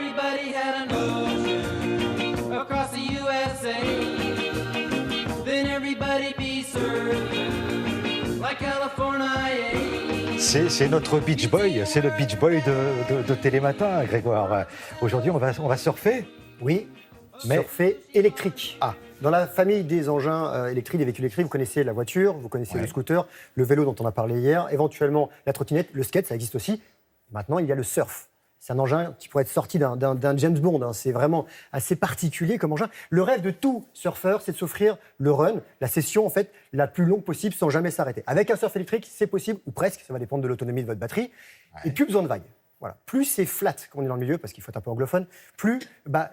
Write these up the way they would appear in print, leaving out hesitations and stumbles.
everybody had an ocean across the USA, then everybody be surfing like California. C'est notre Beach Boy, c'est le Beach Boy de Télématin, Grégoire. Aujourd'hui, on va surfer. Oui, mais surfer électrique. Ah. Dans la famille des engins électriques, des véhicules électriques, vous connaissez la voiture, vous connaissez le scooter, le vélo dont on a parlé hier, éventuellement la trottinette, le skate, ça existe aussi. Maintenant, il y a le surf. C'est un engin qui pourrait être sorti d'un James Bond. Hein. C'est vraiment assez particulier comme engin. Le rêve de tout surfeur, c'est de s'offrir le run, la session en fait la plus longue possible sans jamais s'arrêter. Avec un surf électrique, c'est possible, ou presque, ça va dépendre de l'autonomie de votre batterie, et plus besoin de vagues. Voilà. Plus c'est flat, comme on est dans le milieu, parce qu'il faut être un peu anglophone, plus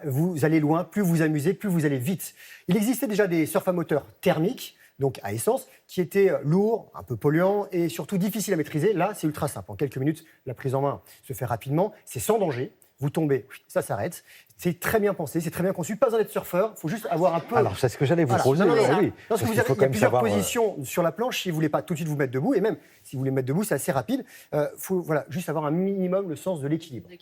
vous allez loin, plus vous amusez, plus vous allez vite. Il existait déjà des surfs à moteur thermiques, donc à essence, qui étaient lourds, un peu polluants et surtout difficiles à maîtriser. Là, c'est ultra simple. En quelques minutes, la prise en main se fait rapidement. C'est sans danger. Vous tombez, ça s'arrête. C'est très bien pensé, c'est très bien conçu. Pas besoin d'être surfeur, il faut juste avoir un peu... Alors, c'est ce que j'allais vous poser. Oui. Parce que il y a plusieurs positions sur la planche si vous ne voulez pas tout de suite vous mettre debout. Et même si vous voulez mettre debout, c'est assez rapide. Il faut juste avoir un minimum le sens de l'équilibre. Oui,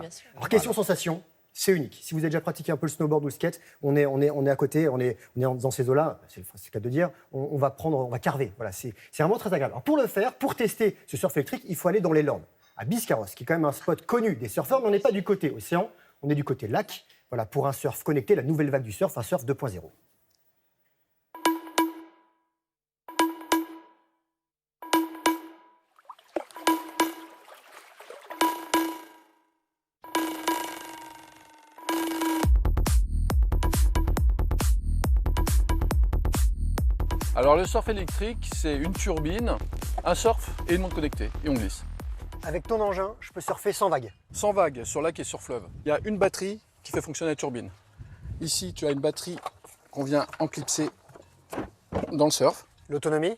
bien sûr. Alors, question sensation, c'est unique. Si vous avez déjà pratiqué un peu le snowboard ou le skate, on est à côté, on est dans ces eaux-là, c'est le cas de dire, on va carver. Voilà, c'est vraiment très agréable. Alors, pour le faire, pour tester ce surf électrique, il faut aller dans les Landes, à Biscarrosse, qui est quand même un spot connu des surfeurs, mais on n'est pas du côté océan, on est du côté lac. Voilà, pour un surf connecté, la nouvelle vague du surf, un surf 2.0. Alors le surf électrique, c'est une turbine, un surf et une montre connectée, et on glisse. Avec ton engin, je peux surfer sans vague. Sans vague, sur lac et sur fleuve. Il y a une batterie qui fait fonctionner la turbine. Ici, tu as une batterie qu'on vient enclipser dans le surf. L'autonomie ?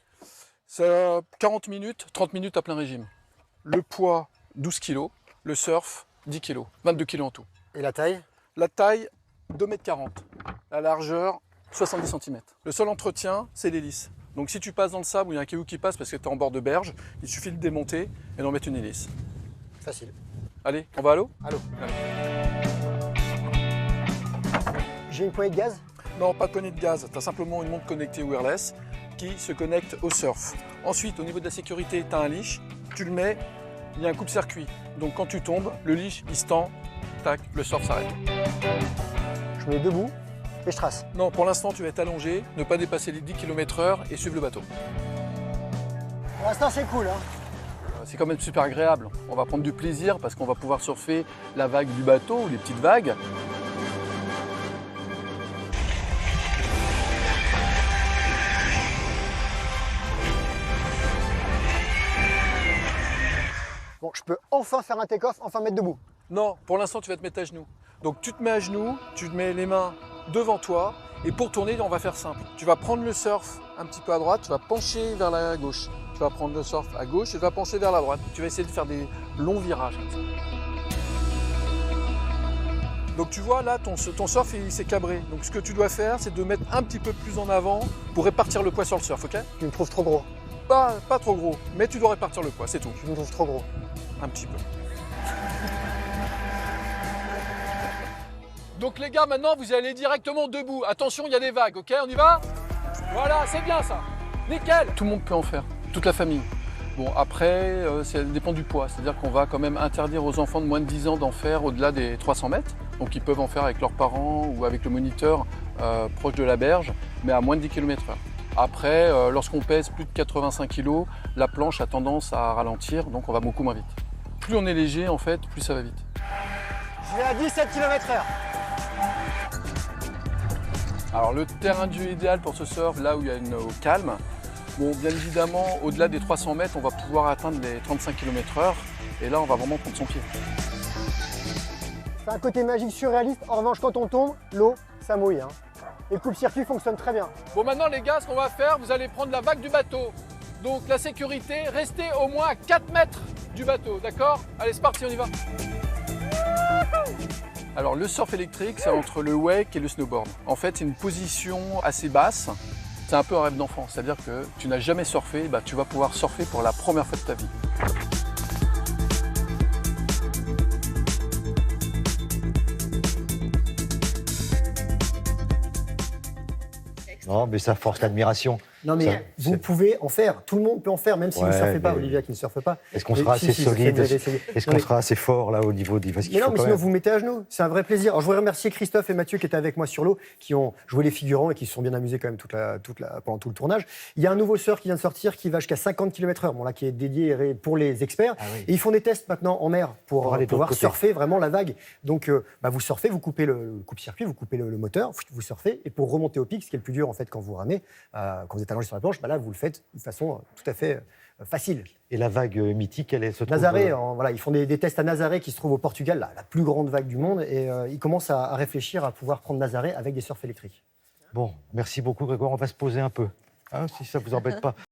C'est 40 minutes, 30 minutes à plein régime. Le poids, 12 kg. Le surf, 10 kg. 22 kg en tout. Et la taille ? La taille, 2,40 m. La largeur, 70 cm. Le seul entretien, c'est l'hélice. Donc si tu passes dans le sable où il y a un caillou qui passe parce que tu es en bord de berge, il suffit de démonter et d'en mettre une hélice. Facile. Allez, on va à l'eau ? À l'eau. J'ai une poignée de gaz ? Non, pas de poignée de gaz. Tu as simplement une montre connectée wireless qui se connecte au surf. Ensuite, au niveau de la sécurité, tu as un leash. Tu le mets, il y a un coupe-circuit. Donc quand tu tombes, le leash, il se tend, tac, le surf s'arrête. Je me mets debout et je trace. Non, pour l'instant, tu vas être allongé, ne pas dépasser les 10 km/h et suivre le bateau. Pour l'instant, c'est cool. Hein. C'est quand même super agréable. On va prendre du plaisir parce qu'on va pouvoir surfer la vague du bateau ou les petites vagues. Bon, je peux enfin faire un take-off, enfin me mettre debout. Non, pour l'instant, tu vas te mettre à genoux. Donc tu te mets à genoux, tu te mets les mains devant toi et pour tourner, on va faire simple. Tu vas prendre le surf un petit peu à droite, tu vas pencher vers la gauche. Tu vas prendre le surf à gauche et tu vas pencher vers la droite. Tu vas essayer de faire des longs virages comme ça. Donc tu vois là, ton surf il s'est cabré. Donc ce que tu dois faire, c'est de mettre un petit peu plus en avant pour répartir le poids sur le surf, ok ? Tu me trouves trop gros. Pas trop gros, mais tu dois répartir le poids, c'est tout. Tu me trouves trop gros. Un petit peu. Donc les gars, maintenant vous allez directement debout. Attention, il y a des vagues, ok ? On y va ? Voilà, c'est bien ça. Nickel. Tout le monde peut en faire, toute la famille. Bon, après, ça dépend du poids. C'est-à-dire qu'on va quand même interdire aux enfants de moins de 10 ans d'en faire au-delà des 300 mètres. Donc ils peuvent en faire avec leurs parents ou avec le moniteur proche de la berge, mais à moins de 10 km/h. Après, lorsqu'on pèse plus de 85 kg, la planche a tendance à ralentir, donc on va beaucoup moins vite. Plus on est léger, en fait, plus ça va vite. Je vais à 17 km/h. Alors le terrain de jeu idéal pour ce surf, là où il y a une eau calme, bon, bien évidemment, au-delà des 300 mètres, on va pouvoir atteindre les 35 km/h, et là, on va vraiment prendre son pied. C'est un côté magique surréaliste. En revanche, quand on tombe, l'eau, ça mouille. Hein. Et le coupe-circuit fonctionne très bien. Bon, maintenant, les gars, ce qu'on va faire, vous allez prendre la vague du bateau. Donc, la sécurité, restez au moins à 4 mètres du bateau, d'accord ? Allez, c'est parti, on y va. Alors, le surf électrique, c'est entre le wake et le snowboard. En fait, c'est une position assez basse. C'est un peu un rêve d'enfant, c'est-à-dire que tu n'as jamais surfé, bah, tu vas pouvoir surfer pour la première fois de ta vie. Non, mais ça force l'admiration. Non, mais Ça, vous c'est- pouvez en faire. Tout le monde peut en faire, même si vous ne Ouais, surfez pas. mais- Olivia qui ne surfe pas. Est-ce qu'on Mais sera si, assez si, solide? vous avez essayé. Est-ce Non, qu'on mais- sera assez fort là au niveau des... Parce qu'il Mais non, faut mais quand sinon même- vous vous mettez à genoux. C'est un vrai plaisir. Alors, je voudrais remercier Christophe et Mathieu qui étaient avec moi sur l'eau, qui ont joué les figurants et qui se sont bien amusés quand même pendant tout le tournage. Il y a un nouveau surf qui vient de sortir qui va jusqu'à 50 km/h, bon, là, qui est dédié pour les experts. Ah oui. Et ils font des tests maintenant en mer pour aller de pouvoir l'autre côté. surfer vraiment la vague. Donc vous surfez, vous coupez le coupe-circuit, vous coupez le moteur, vous surfez. Et pour remonter au pic, ce qui est le plus dur en fait quand vous ramez, quand vous êtes allongé sur la planche, là vous le faites de façon tout à fait facile. Et la vague mythique, elle se trouve... Nazaré, voilà, ils font des tests à Nazaré qui se trouve au Portugal, la plus grande vague du monde, et ils commencent à réfléchir à pouvoir prendre Nazaré avec des surfs électriques. Bon, merci beaucoup Grégoire, on va se poser un peu, hein, si ça vous embête pas.